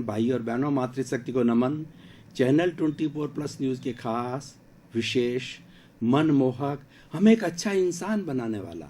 भाई और बहनों, मातृशक्ति को नमन। चैनल 24+ न्यूज़ के खास विशेष मनमोहक, हमें एक अच्छा इंसान बनाने वाला,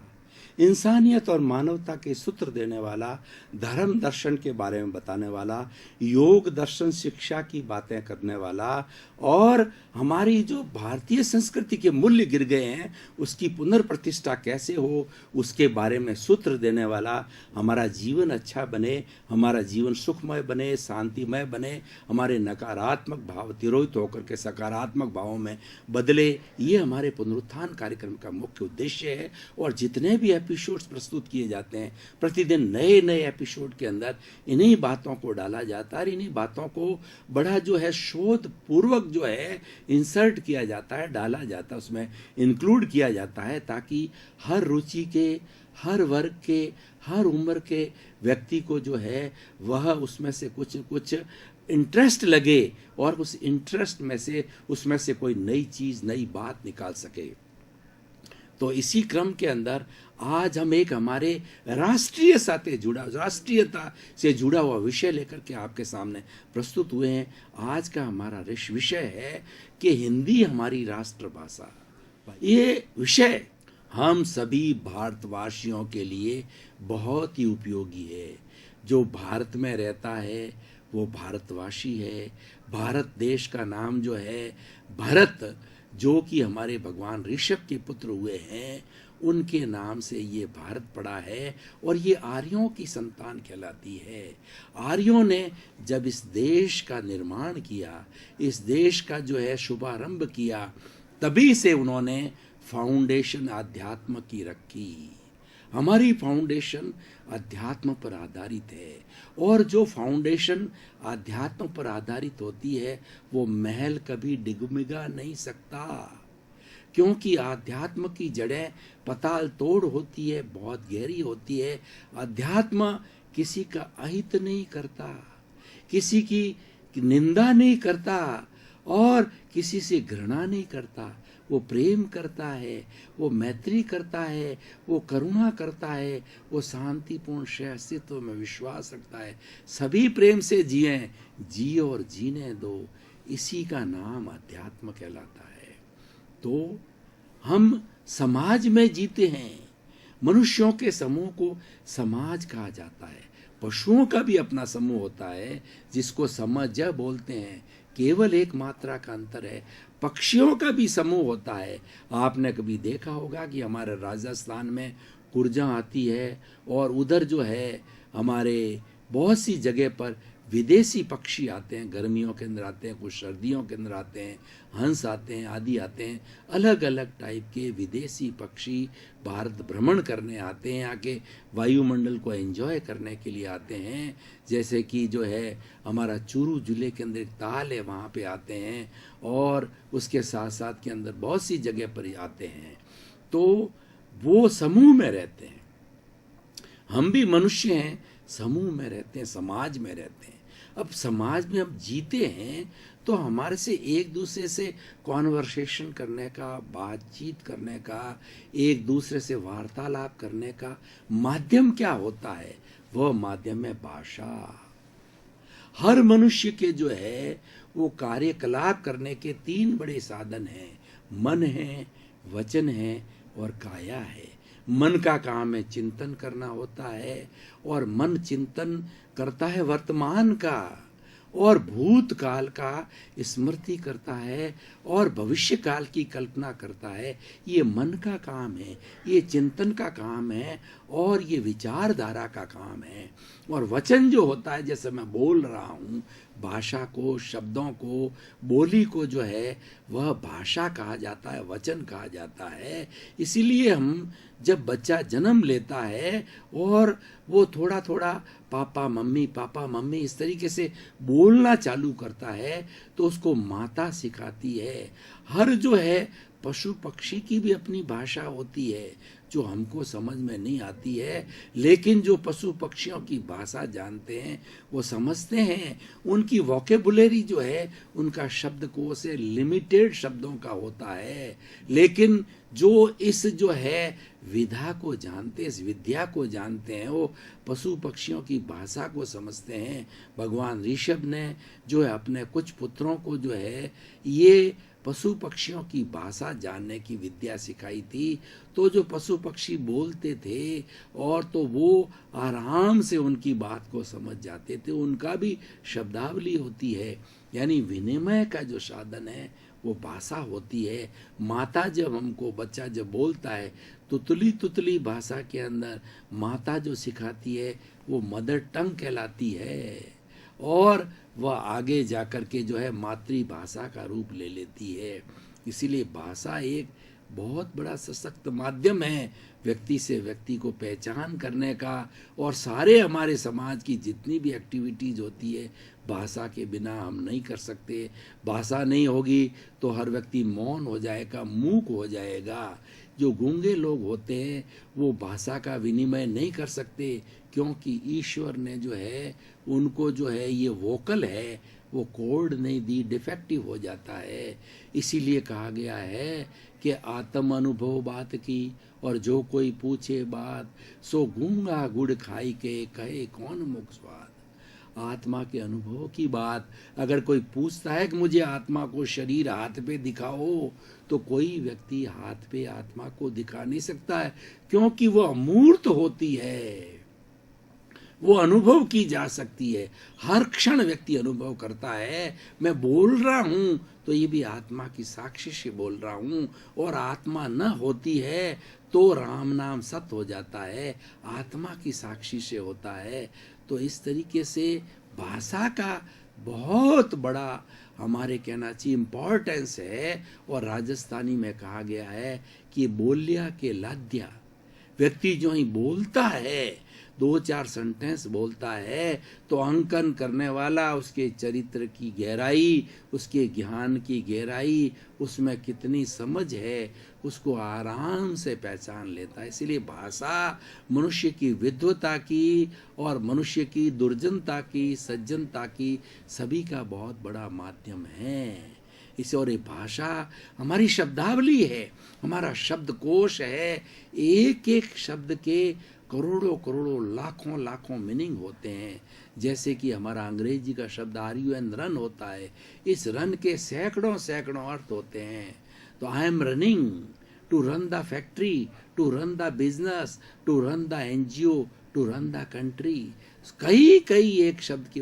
इंसानियत और मानवता के सूत्र देने वाला, धर्म दर्शन के बारे में बताने वाला, योग दर्शन शिक्षा की बातें करने वाला और हमारी जो भारतीय संस्कृति के मूल्य गिर गए हैं उसकी पुनर्प्रतिष्ठा कैसे हो उसके बारे में सूत्र देने वाला, हमारा जीवन अच्छा बने, हमारा जीवन सुखमय बने, शांतिमय बने, हमारे नकारात्मक भाव तिरोहित होकर के सकारात्मक भावों में बदले, ये हमारे पुनरुत्थान कार्यक्रम का मुख्य उद्देश्य है। और जितने भी एपिसोड्स प्रस्तुत किए जाते हैं, प्रतिदिन नए नए एपिसोड के अंदर इन्हीं बातों को डाला जाता है और इन्हीं बातों को बड़ा जो है शोध पूर्वक जो है इंसर्ट किया जाता है, डाला जाता है, उसमें इंक्लूड किया जाता है, ताकि हर रुचि के, हर वर्ग के, हर उम्र के व्यक्ति को जो है वह उसमें से कुछ इंटरेस्ट लगे और उस इंटरेस्ट में से उसमें से कोई नई चीज़, नई बात निकाल सके। तो इसी क्रम के अंदर आज हम एक हमारे राष्ट्रीयता से जुड़ा हुआ विषय लेकर के आपके सामने प्रस्तुत हुए हैं। आज का हमारा विषय है कि हिंदी हमारी राष्ट्रभाषा। ये विषय हम सभी भारतवासियों के लिए बहुत ही उपयोगी है। जो भारत में रहता है वो भारतवासी है। भारत देश का नाम जो है भरत, जो कि हमारे भगवान ऋषभ के पुत्र हुए हैं, उनके नाम से ये भारत पड़ा है और ये आर्यों की संतान कहलाती है। आर्यों ने जब इस देश का निर्माण किया, इस देश का जो है शुभारंभ किया, तभी से उन्होंने फाउंडेशन आध्यात्म की रखी। हमारी फाउंडेशन अध्यात्म पर आधारित है और जो फाउंडेशन अध्यात्म पर आधारित होती है वो महल कभी डिगमिगा नहीं सकता, क्योंकि आध्यात्म की जड़ें पताल तोड़ होती है, बहुत गहरी होती है। अध्यात्म किसी का अहित नहीं करता, किसी की निंदा नहीं करता और किसी से घृणा नहीं करता। वो प्रेम करता है, वो मैत्री करता है, वो करुणा करता है, वो शांतिपूर्ण अस्तित्व में विश्वास रखता है। सभी प्रेम से जिए और जीने दो, इसी का नाम अध्यात्म कहलाता है। तो हम समाज में जीते हैं। मनुष्यों के समूह को समाज कहा जाता है। पशुओं का भी अपना समूह होता है जिसको समज बोलते हैं, केवल एक मात्रा का अंतर है। पक्षियों का भी समूह होता है। आपने कभी देखा होगा कि हमारे राजस्थान में कुरजा आती है और उधर जो है हमारे बहुत सी जगह पर विदेशी पक्षी आते हैं, गर्मियों के अंदर आते हैं, कुछ सर्दियों के अंदर आते हैं, हंस आते हैं, आदि आते हैं। अलग अलग टाइप के विदेशी पक्षी भारत भ्रमण करने आते हैं, आके वायुमंडल को एंजॉय करने के लिए आते हैं। जैसे कि जो है हमारा चूरू जिले के अंदर एक ताल है, वहाँ पे आते हैं और उसके साथ साथ के अंदर बहुत सी जगह पर आते हैं। तो वो समूह में रहते हैं। हम भी मनुष्य हैं, समूह में रहते हैं, समाज में रहते हैं। अब समाज में हम जीते हैं तो हमारे से एक दूसरे से कॉन्वर्सेशन करने का, बातचीत करने का, एक दूसरे से वार्तालाप करने का माध्यम क्या होता है? वह माध्यम है भाषा। हर मनुष्य के जो है वो कार्यकलाप करने के 3 बड़े साधन हैं, मन है, वचन है और काया है। मन का काम है चिंतन करना होता है और मन चिंतन करता है वर्तमान का और भूतकाल का स्मृति करता है और भविष्य काल की कल्पना करता है। ये मन का काम है, ये चिंतन का काम है और ये विचारधारा का काम है। और वचन जो होता है, जैसे मैं बोल रहा हूँ, भाषा को, शब्दों को, बोली को जो है वह भाषा कहा जाता है, वचन कहा जाता है। इसीलिए हम जब बच्चा जन्म लेता है और वो थोड़ा थोड़ा पापा मम्मी इस तरीके से बोलना चालू करता है तो उसको माता सिखाती है। हर जो है पशु पक्षी की भी अपनी भाषा होती है। जो हमको समझ में नहीं आती है, लेकिन जो पशु पक्षियों की भाषा जानते हैं वो समझते हैं। उनकी वोकेबुलरी जो है, उनका शब्दकोश से लिमिटेड शब्दों का होता है, लेकिन जो इस जो है विधा को जानते, इस विद्या को जानते हैं, वो पशु पक्षियों की भाषा को समझते हैं। भगवान ऋषभ ने जो है अपने कुछ पुत्रों को जो है ये पशु पक्षियों की भाषा जानने की विद्या सिखाई थी। तो जो पशु पक्षी बोलते थे और तो वो आराम से उनकी बात को समझ जाते थे। उनका भी शब्दावली होती है, यानी विनिमय का जो साधन है वो भाषा होती है। माता जब हमको, बच्चा जब बोलता है, तुतली तुतली भाषा के अंदर माता जो सिखाती है वो मदर टंग कहलाती है, और वह आगे जाकर के जो है मातृभाषा का रूप ले लेती है। इसीलिए भाषा एक बहुत बड़ा सशक्त माध्यम है व्यक्ति से व्यक्ति को पहचान करने का। और सारे हमारे समाज की जितनी भी एक्टिविटीज होती है, भाषा के बिना हम नहीं कर सकते। भाषा नहीं होगी तो हर व्यक्ति मौन हो जाएगा, मूक हो जाएगा। जो गूंगे लोग होते हैं वो भाषा का विनिमय नहीं कर सकते, क्योंकि ईश्वर ने जो है उनको जो है ये वोकल है वो कोड नहीं दी, डिफेक्टिव हो जाता है। इसीलिए कहा गया है कि आत्म अनुभव बात की, और जो कोई पूछे बात, सो गूंगा गुड़ खाई के कहे कौन मुख स्वाद। आत्मा के अनुभव की बात अगर कोई पूछता है कि मुझे आत्मा को शरीर हाथ पे दिखाओ, तो कोई व्यक्ति हाथ पे आत्मा को दिखा नहीं सकता है, क्योंकि वो अमूर्त होती है, वो अनुभव की जा सकती है। हर क्षण व्यक्ति अनुभव करता है। मैं बोल रहा हूं तो ये भी आत्मा की साक्षी से बोल रहा हूं, और आत्मा न होती है तो राम नाम सत्य हो जाता है, आत्मा की साक्षी से होता है। तो इस तरीके से भाषा का बहुत बड़ा हमारे कहना चाहिए इम्पोर्टेंस है। और राजस्थानी में कहा गया है कि बोलिया के लाद्या, व्यक्ति जो ही बोलता है, दो चार सेंटेंस बोलता है, तो अंकन करने वाला उसके चरित्र की गहराई, उसके ज्ञान की गहराई, उसमें कितनी समझ है, उसको आराम से पहचान लेता है। इसीलिए भाषा मनुष्य की विद्वता की और मनुष्य की दुर्जनता की, सज्जनता की, सभी का बहुत बड़ा माध्यम है। इस और ये भाषा हमारी शब्दावली है, हमारा शब्दकोश है। एक एक शब्द के करोड़ों करोड़ों लाखों लाखों मीनिंग होते हैं। जैसे कि हमारा अंग्रेजी का शब्द RUN रन होता है, इस रन के सैकड़ों सैकड़ों अर्थ होते हैं। तो I am running to run the factory, to run the business, to run the NGO, to run the country. कई कई एक शब्द के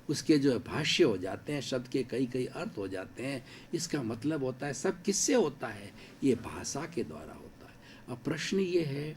उसके जो है भाष्य हो जाते हैं, शब्द के कई कई अर्थ हो जाते हैं। इसका मतलब होता है सब किससे होता है? ये भाषा के द्वारा होता है। अब प्रश्न ये है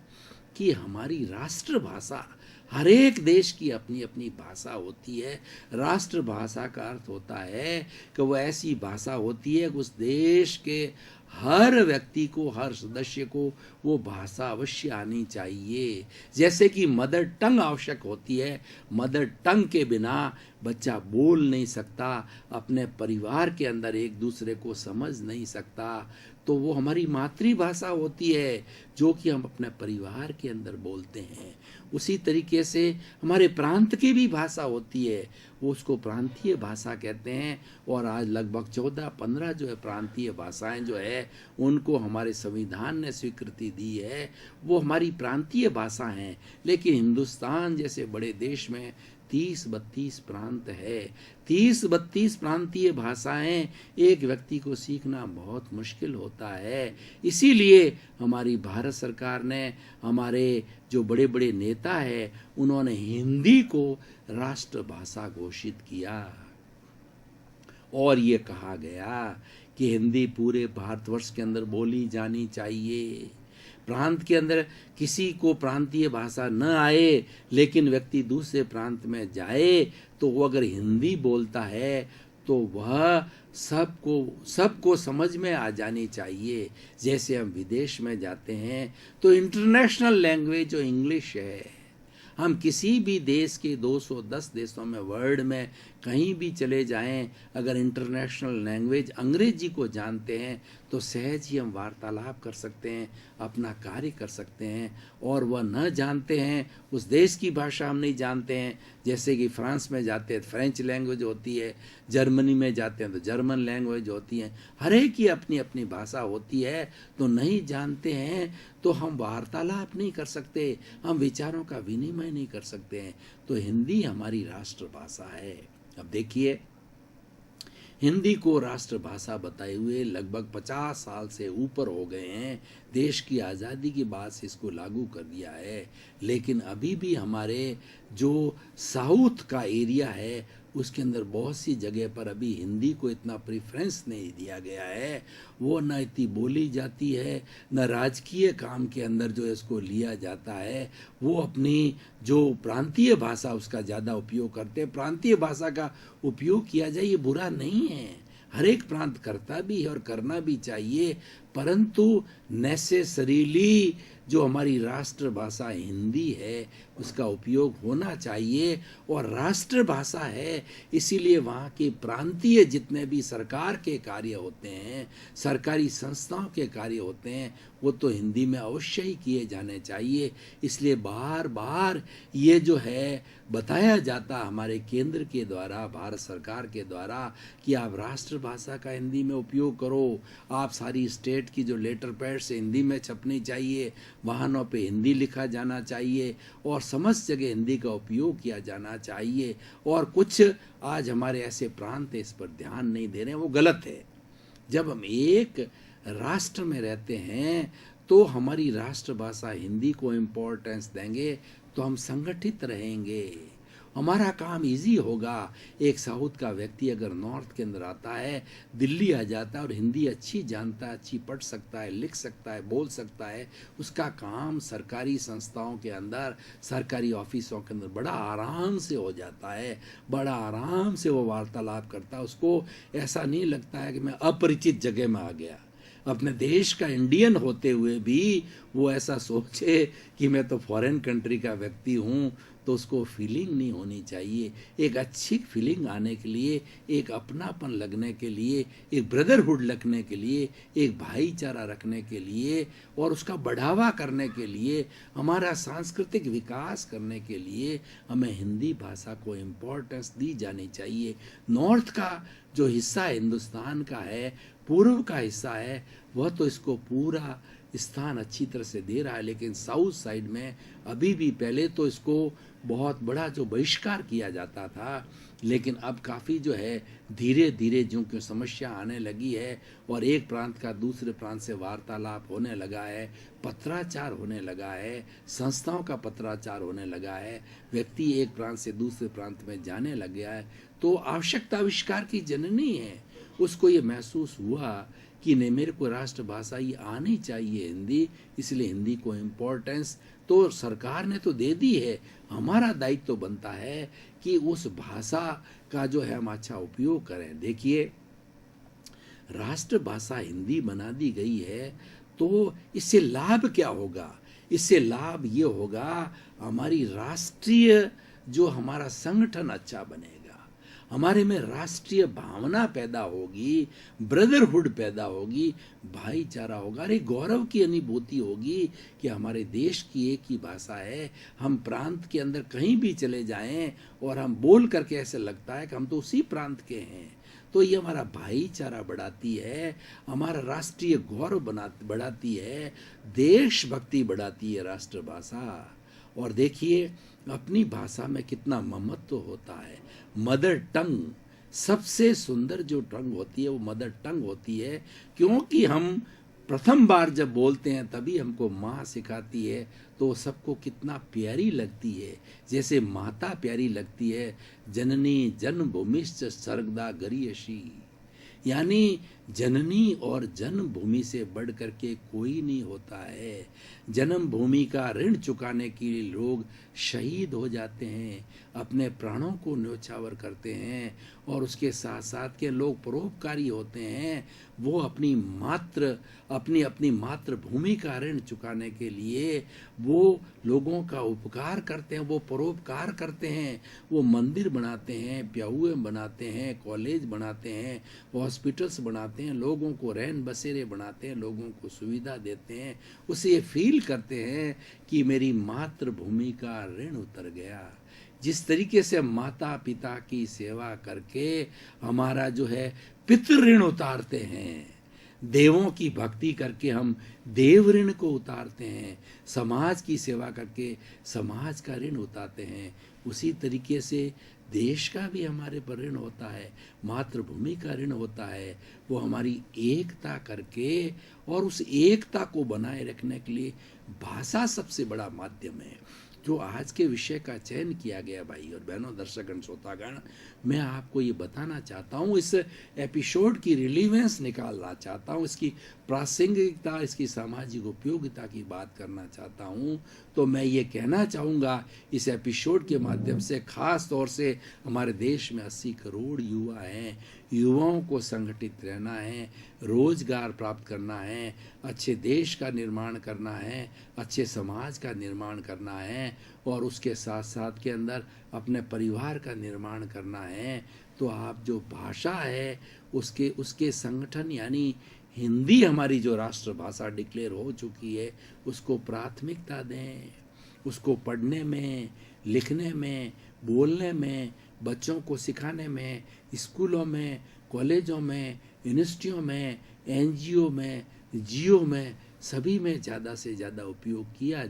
कि हमारी राष्ट्रभाषा, हर एक देश की अपनी अपनी भाषा होती है। राष्ट्रभाषा का अर्थ होता है कि वो ऐसी भाषा होती है कि उस देश के हर व्यक्ति को, हर सदस्य को वो भाषा अवश्य आनी चाहिए। जैसे कि मदर टंग आवश्यक होती है, मदर टंग के बिना बच्चा बोल नहीं सकता, अपने परिवार के अंदर एक दूसरे को समझ नहीं सकता। तो वो हमारी मातृभाषा होती है जो कि हम अपने परिवार के अंदर बोलते हैं। उसी तरीके से हमारे प्रांत की भी भाषा होती है, वो उसको प्रांतीय भाषा कहते हैं। और आज लगभग 14-15 जो है प्रांतीय भाषाएं जो है उनको हमारे संविधान ने स्वीकृति दी है, वो हमारी प्रांतीय भाषा हैं। लेकिन हिंदुस्तान जैसे बड़े देश में 30-32 प्रांत है, 30-32 प्रांतीय भाषाएं एक व्यक्ति को सीखना बहुत मुश्किल होता है। इसीलिए हमारी भारत सरकार ने, हमारे जो बड़े बड़े नेता है, उन्होंने हिंदी को राष्ट्रभाषा घोषित किया। और ये कहा गया कि हिंदी पूरे भारतवर्ष के अंदर बोली जानी चाहिए। प्रांत के अंदर किसी को प्रांतीय भाषा न आए, लेकिन व्यक्ति दूसरे प्रांत में जाए तो वो अगर हिंदी बोलता है तो वह सबको समझ में आ जानी चाहिए। जैसे हम विदेश में जाते हैं तो इंटरनेशनल लैंग्वेज जो इंग्लिश है, हम किसी भी देश के 210 देशों में वर्ल्ड में कहीं भी चले जाएं, अगर इंटरनेशनल लैंग्वेज अंग्रेजी को जानते हैं तो सहज ही हम वार्तालाप कर सकते हैं, अपना कार्य कर सकते हैं। और वह न जानते हैं, उस देश की भाषा हम नहीं जानते हैं, जैसे कि फ्रांस में जाते हैं तो फ्रेंच लैंग्वेज होती है, जर्मनी में जाते हैं तो जर्मन लैंग्वेज होती है, हर एक की अपनी अपनी भाषा होती है। तो नहीं जानते हैं तो हम वार्तालाप नहीं कर सकते, हम विचारों का विनिमय नहीं कर सकते हैं। तो हिंदी हमारी राष्ट्रभाषा है। अब देखिए, हिंदी को राष्ट्रभाषा बताए हुए लगभग 50 साल से ऊपर हो गए हैं। देश की आज़ादी के बाद से इसको लागू कर दिया है, लेकिन अभी भी हमारे जो साउथ का एरिया है उसके अंदर बहुत सी जगह पर अभी हिंदी को इतना प्रेफरेंस नहीं दिया गया है। वो न इतनी बोली जाती है, न राजकीय काम के अंदर जो इसको लिया जाता है। वो अपनी जो प्रांतीय भाषा उसका ज़्यादा उपयोग करते हैं। प्रांतीय भाषा का उपयोग किया जाए ये बुरा नहीं है, हर एक प्रांत करता भी है और करना भी चाहिए, परंतु नेसेसरीली जो हमारी राष्ट्रभाषा हिंदी है उसका उपयोग होना चाहिए। और राष्ट्रभाषा है इसीलिए वहाँ के प्रांतीय जितने भी सरकार के कार्य होते हैं, सरकारी संस्थाओं के कार्य होते हैं, वो तो हिंदी में अवश्य ही किए जाने चाहिए। इसलिए बार बार ये जो है बताया जाता हमारे केंद्र के द्वारा, भारत सरकार के द्वारा, कि आप राष्ट्रभाषा का हिंदी में उपयोग करो। आप सारी स्टेट की जो लेटर पैड से हिंदी में छपनी चाहिए, वाहनों पे हिंदी लिखा जाना चाहिए और समस्त जगह हिंदी का उपयोग किया जाना चाहिए। और कुछ आज हमारे ऐसे प्रांत इस पर ध्यान नहीं दे रहे हैं, वो गलत है। जब हम एक राष्ट्र में रहते हैं तो हमारी राष्ट्रभाषा हिंदी को इम्पोर्टेंस देंगे तो हम संगठित रहेंगे, हमारा काम इजी होगा। एक साउथ का व्यक्ति अगर नॉर्थ के अंदर आता है, दिल्ली आ जाता है और हिंदी अच्छी जानता है, अच्छी पढ़ सकता है, लिख सकता है, बोल सकता है, उसका काम सरकारी संस्थाओं के अंदर, सरकारी ऑफिसों के अंदर बड़ा आराम से हो जाता है, बड़ा आराम से वो वार्तालाप करता है। उसको ऐसा नहीं लगता है कि मैं अपरिचित जगह में आ गया। अपने देश का इंडियन होते हुए भी वो ऐसा सोचे कि मैं तो फॉरेन कंट्री का व्यक्ति हूँ, तो उसको फीलिंग नहीं होनी चाहिए। एक अच्छी फीलिंग आने के लिए, एक अपनापन लगने के लिए, एक ब्रदरहुड लगने के लिए, एक भाईचारा रखने के लिए और उसका बढ़ावा करने के लिए, हमारा सांस्कृतिक विकास करने के लिए हमें हिंदी भाषा को इम्पोर्टेंस दी जानी चाहिए। नॉर्थ का जो हिस्सा हिंदुस्तान का है, पूर्व का हिस्सा है, वह तो इसको पूरा स्थान अच्छी तरह से दे रहा है, लेकिन साउथ साइड में अभी भी, पहले तो इसको बहुत बड़ा जो बहिष्कार किया जाता था, लेकिन अब काफ़ी जो है धीरे धीरे जो क्यों समस्या आने लगी है और एक प्रांत का दूसरे प्रांत से वार्तालाप होने लगा है, पत्राचार होने लगा है, संस्थाओं का पत्राचार होने लगा है, व्यक्ति एक प्रांत से दूसरे प्रांत में जाने लग गया है, तो आवश्यकता आविष्कार की जननी है। उसको ये महसूस हुआ कि नहीं, मेरे को राष्ट्रभाषा ही आनी चाहिए हिंदी, इसलिए हिंदी को इम्पोर्टेंस तो सरकार ने तो दे दी है। हमारा दायित्व तो बनता है कि उस भाषा का जो है हम अच्छा उपयोग करें। देखिए, राष्ट्रभाषा हिंदी बना दी गई है तो इससे लाभ क्या होगा? इससे लाभ ये होगा, हमारी राष्ट्रीय जो हमारा संगठन अच्छा बनेगा, हमारे में राष्ट्रीय भावना पैदा होगी, ब्रदरहुड पैदा होगी, भाईचारा होगा, अरे गौरव की अनुभूति होगी कि हमारे देश की एक ही भाषा है। हम प्रांत के अंदर कहीं भी चले जाएं और हम बोल करके ऐसे लगता है कि हम तो उसी प्रांत के हैं। तो ये हमारा भाईचारा बढ़ाती है, हमारा राष्ट्रीय गौरव बढ़ाती है, देशभक्ति बढ़ाती है राष्ट्रभाषा। और देखिए, अपनी भाषा में कितना ममत्व होता है। मदर टंग, सबसे सुंदर जो टंग होती है वो मदर टंग होती है, क्योंकि हम प्रथम बार जब बोलते हैं तभी हमको माँ सिखाती है, तो सबको कितना प्यारी लगती है। जैसे माता प्यारी लगती है, जननी जन्मभूमिश्च सर्वदा गरियसी, यानी जननी और जन्मभूमि से बढ़ करके कोई नहीं होता है। जन्मभूमि का ऋण चुकाने के लिए लोग शहीद हो जाते हैं, अपने प्राणों को न्योछावर करते हैं, और उसके साथ साथ के लोग परोपकारी होते हैं। वो अपनी मातृभूमि का ऋण चुकाने के लिए वो लोगों का उपकार करते हैं, वो परोपकार करते हैं, वो मंदिर बनाते हैं, प्याऊए बनाते हैं, कॉलेज बनाते हैं, हॉस्पिटल्स बनाते हैं, लोगों को रैन बसेरे बनाते हैं, लोगों को सुविधा देते हैं। उसे ये फील करते हैं कि मेरी मातृभूमि का ऋण उतर गया। जिस तरीके से माता पिता की सेवा करके हमारा जो है पितृ ऋण उतारते हैं, देवों की भक्ति करके हम देव ऋण को उतारते हैं, समाज की सेवा करके समाज का ऋण उतारते हैं, उसी तरीके से देश का भी हमारे पर ऋण होता है, मातृभूमि का ऋण होता है। वो हमारी एकता करके, और उस एकता को बनाए रखने के लिए भाषा सबसे बड़ा माध्यम है। जो आज के विषय का चयन किया गया भाई और बहनों, दर्शकगण, श्रोतागण, मैं आपको ये बताना चाहता हूँ, इस एपिसोड की रिलीवेंस निकालना चाहता हूँ, इसकी प्रासंगिकता, इसकी सामाजिक उपयोगिता की बात करना चाहता हूँ। तो मैं ये कहना चाहूँगा इस एपिसोड के माध्यम से, खास तौर से हमारे देश में 80 करोड़ युवा हैं, युवाओं को संगठित रहना है, रोजगार प्राप्त करना है, अच्छे देश का निर्माण करना है, अच्छे समाज का निर्माण करना है, और उसके साथ साथ के अंदर अपने परिवार का निर्माण करना है। तो आप जो भाषा है उसके संगठन, यानी हिंदी हमारी जो राष्ट्रभाषा डिक्लेयर हो चुकी है, उसको प्राथमिकता दें। उसको पढ़ने में, लिखने में, बोलने में, बच्चों को सिखाने में, स्कूलों में, कॉलेजों में, यूनिवर्सिटियों में, एनजीओ में, जियो में, सभी में ज़्यादा से ज़्यादा उपयोग किया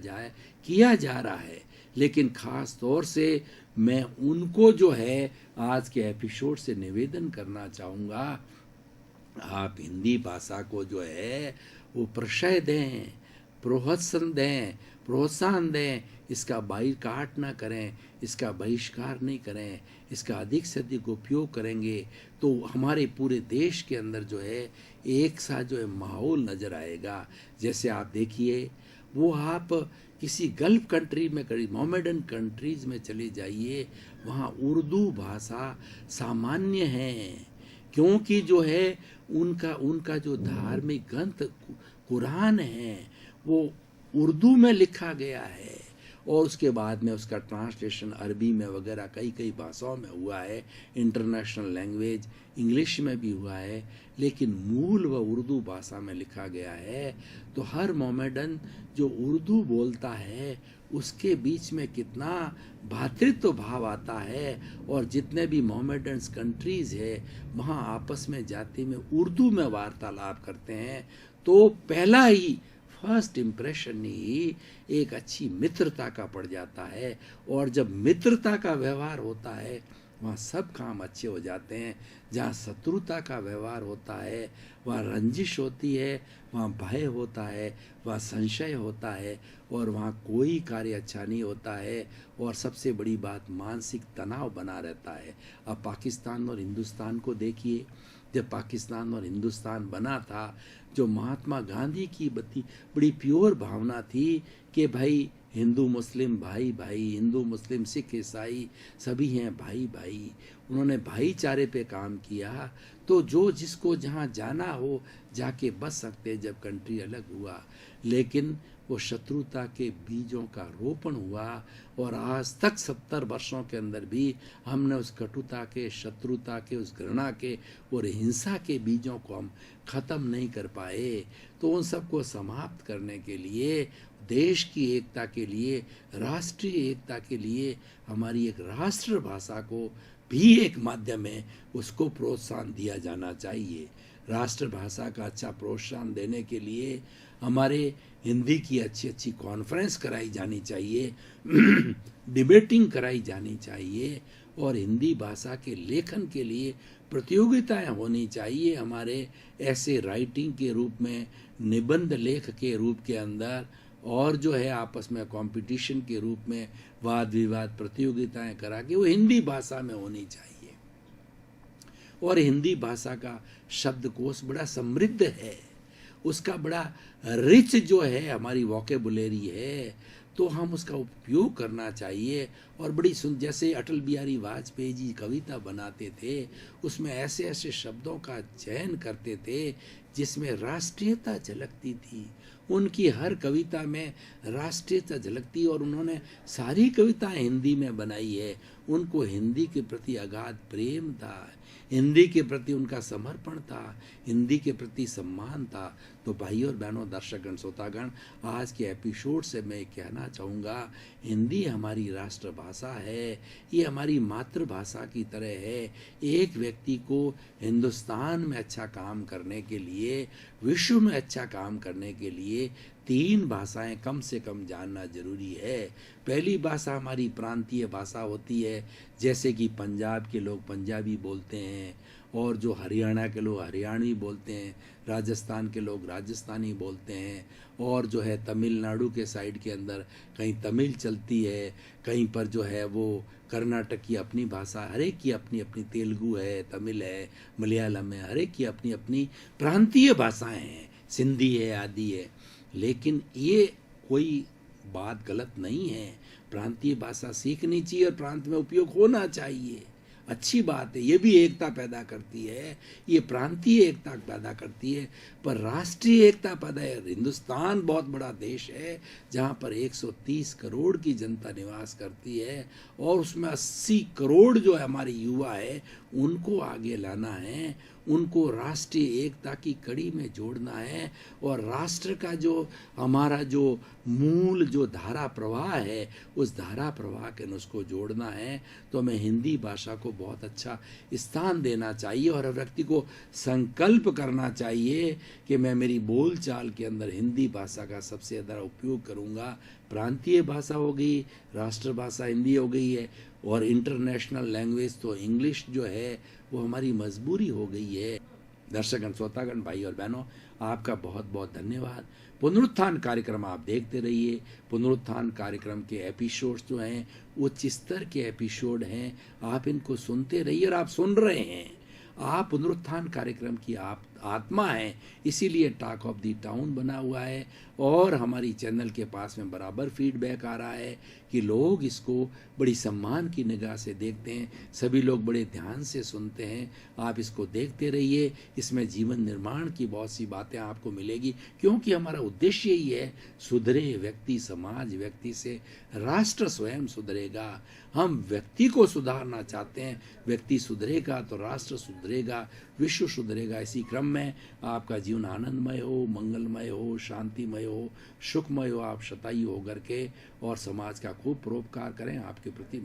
जा रहा है। लेकिन ख़ास तौर से मैं उनको जो है आज के एपिसोड से निवेदन करना चाहूँगा, आप हिंदी भाषा को जो है वो प्रशय दें, प्रोत्साहन दें, इसका बाइकाट ना करें, इसका बहिष्कार नहीं करें, इसका अधिक से अधिक उपयोग करेंगे तो हमारे पूरे देश के अंदर जो है एक सा जो है माहौल नज़र आएगा। जैसे आप देखिए, वो आप किसी गल्फ कंट्री में, मोमेडन कंट्रीज़ में चले जाइए, वहाँ उर्दू भाषा सामान्य है, क्योंकि जो है उनका जो धार्मिक ग्रंथ कुरान है वो उर्दू में लिखा गया है, और उसके बाद में उसका ट्रांसलेशन अरबी में वगैरह कई भाषाओं में हुआ है, इंटरनेशनल लैंग्वेज इंग्लिश में भी हुआ है, लेकिन मूल व उर्दू भाषा में लिखा गया है। तो हर मोमेडन जो उर्दू बोलता है उसके बीच में कितना भ्रातृत्व भाव आता है, और जितने भी मोमेडन्स कंट्रीज़ है वहाँ आपस में जाति में उर्दू में वार्तालाप करते हैं। तो पहला ही फर्स्ट इम्प्रेशन ही एक अच्छी मित्रता का पड़ जाता है, और जब मित्रता का व्यवहार होता है वहाँ सब काम अच्छे हो जाते हैं। जहाँ शत्रुता का व्यवहार होता है, वहाँ रंजिश होती है, वहाँ भय होता है, वहाँ संशय होता है, और वहाँ कोई कार्य अच्छा नहीं होता है, और सबसे बड़ी बात मानसिक तनाव बना रहता है। अब पाकिस्तान और हिंदुस्तान को देखिए, जब पाकिस्तान और हिंदुस्तान बना था, जो महात्मा गांधी की बड़ी प्योर भावना थी कि भाई हिंदू मुस्लिम भाई भाई, हिंदू मुस्लिम सिख ईसाई सभी हैं भाई भाई, उन्होंने भाईचारे पे काम किया। तो जो जिसको जहाँ जाना हो जाके बस सकते जब कंट्री अलग हुआ, लेकिन वो शत्रुता के बीजों का रोपण हुआ, और आज तक 70 वर्षों के अंदर भी हमने उस कटुता के, शत्रुता के, उस घृणा के और हिंसा के बीजों को हम ख़त्म नहीं कर पाए। तो उन सबको समाप्त करने के लिए, देश की एकता के लिए, राष्ट्रीय एकता के लिए हमारी एक राष्ट्रभाषा को भी एक माध्यम है, उसको प्रोत्साहन दिया जाना चाहिए। राष्ट्रभाषा का अच्छा प्रोत्साहन देने के लिए हमारे हिंदी की अच्छी कॉन्फ्रेंस कराई जानी चाहिए, डिबेटिंग कराई जानी चाहिए, और हिंदी भाषा के लेखन के लिए प्रतियोगिताएं होनी चाहिए हमारे ऐसे राइटिंग के रूप में, निबंध लेख के रूप के अंदर, और जो है आपस में कंपटीशन के रूप में वाद विवाद प्रतियोगिताएं करा के वो हिंदी भाषा में होनी चाहिए। और हिंदी भाषा का शब्दकोश बड़ा समृद्ध है, उसका बड़ा रिच जो है हमारी वोकेबुलरी है, तो हम उसका उपयोग करना चाहिए। और बड़ी जैसे अटल बिहारी वाजपेयी जी कविता बनाते थे, उसमें ऐसे ऐसे शब्दों का चयन करते थे जिसमें राष्ट्रीयता झलकती थी। उनकी हर कविता में राष्ट्रीयता झलकती, और उन्होंने सारी कविताएं हिंदी में बनाई है। उनको हिंदी के प्रति अगाध प्रेम था, हिंदी के प्रति उनका समर्पण था, हिंदी के प्रति सम्मान था। तो भाइयों और बहनों, दर्शकगण, श्रोतागण, आज के एपिसोड से मैं कहना चाहूँगा, हिंदी हमारी राष्ट्रभाषा है, ये हमारी मातृभाषा की तरह है। एक व्यक्ति को हिंदुस्तान में अच्छा काम करने के लिए, विश्व में अच्छा काम करने के लिए 3 भाषाएं कम से कम जानना जरूरी है। पहली भाषा हमारी प्रांतीय भाषा होती है, जैसे कि पंजाब के लोग पंजाबी बोलते हैं, और जो हरियाणा के लोग हरियाणवी बोलते हैं, राजस्थान के लोग राजस्थानी बोलते हैं, और जो है तमिलनाडु के साइड के अंदर कहीं तमिल चलती है, कहीं पर जो है वो कर्नाटक की अपनी भाषा, हर एक की अपनी अपनी, तेलुगु है, तमिल है, मलयालम है, हर एक की अपनी अपनी प्रांतीय भाषाएं हैं, सिंधी है, आदि है। लेकिन ये कोई बात गलत नहीं है, प्रांतीय भाषा सीखनी चाहिए और प्रांत में उपयोग होना चाहिए, अच्छी बात है। ये भी एकता पैदा करती है, ये प्रांतीय एकता पैदा करती है, पर राष्ट्रीय एकता पैदा है। हिंदुस्तान बहुत बड़ा देश है, जहाँ पर 130 करोड़ की जनता निवास करती है, और उसमें 80 करोड़ जो है हमारे युवा है, उनको आगे लाना है, उनको राष्ट्रीय एकता की कड़ी में जोड़ना है, और राष्ट्र का जो हमारा जो मूल जो धारा प्रवाह है, उस धारा प्रवाह के उसको जोड़ना है। तो हमें हिंदी भाषा को बहुत अच्छा स्थान देना चाहिए, और हर व्यक्ति को संकल्प करना चाहिए कि मैं मेरी बोलचाल के अंदर हिंदी भाषा का सबसे ज़्यादा उपयोग करूँगा। प्रांतीय भाषा हो गई, राष्ट्रभाषा हिंदी हो गई है, और इंटरनेशनल लैंग्वेज तो इंग्लिश जो है वो हमारी मजबूरी हो गई है। दर्शकगण, श्रोतागण, भाई और बहनों, आपका बहुत बहुत धन्यवाद। पुनरुत्थान कार्यक्रम आप देखते रहिए। पुनरुत्थान कार्यक्रम के एपिसोड्स जो हैं उच्च स्तर के एपिसोड हैं, आप इनको सुनते रहिए, और आप सुन रहे हैं। आप पुनरुत्थान कार्यक्रम की आप आत्मा है, इसीलिए टॉक ऑफ द टाउन बना हुआ है, और हमारी चैनल के पास में बराबर फीडबैक आ रहा है कि लोग इसको बड़ी सम्मान की निगाह से देखते हैं, सभी लोग बड़े ध्यान से सुनते हैं। आप इसको देखते रहिए, इसमें जीवन निर्माण की बहुत सी बातें आपको मिलेगी, क्योंकि हमारा उद्देश्य यही है, सुधरे व्यक्ति, समाज व्यक्ति से राष्ट्र स्वयं सुधरेगा। हम व्यक्ति को सुधारना चाहते हैं, व्यक्ति सुधरेगा तो राष्ट्र सुधरेगा, विश्व सुधरेगा। इसी क्रम में आपका जीवन आनंदमय हो, मंगलमय हो, शांतिमय हो, सुखमय हो, आप शतायु होकर के और समाज का खूब परोपकार करें। आपके प्रति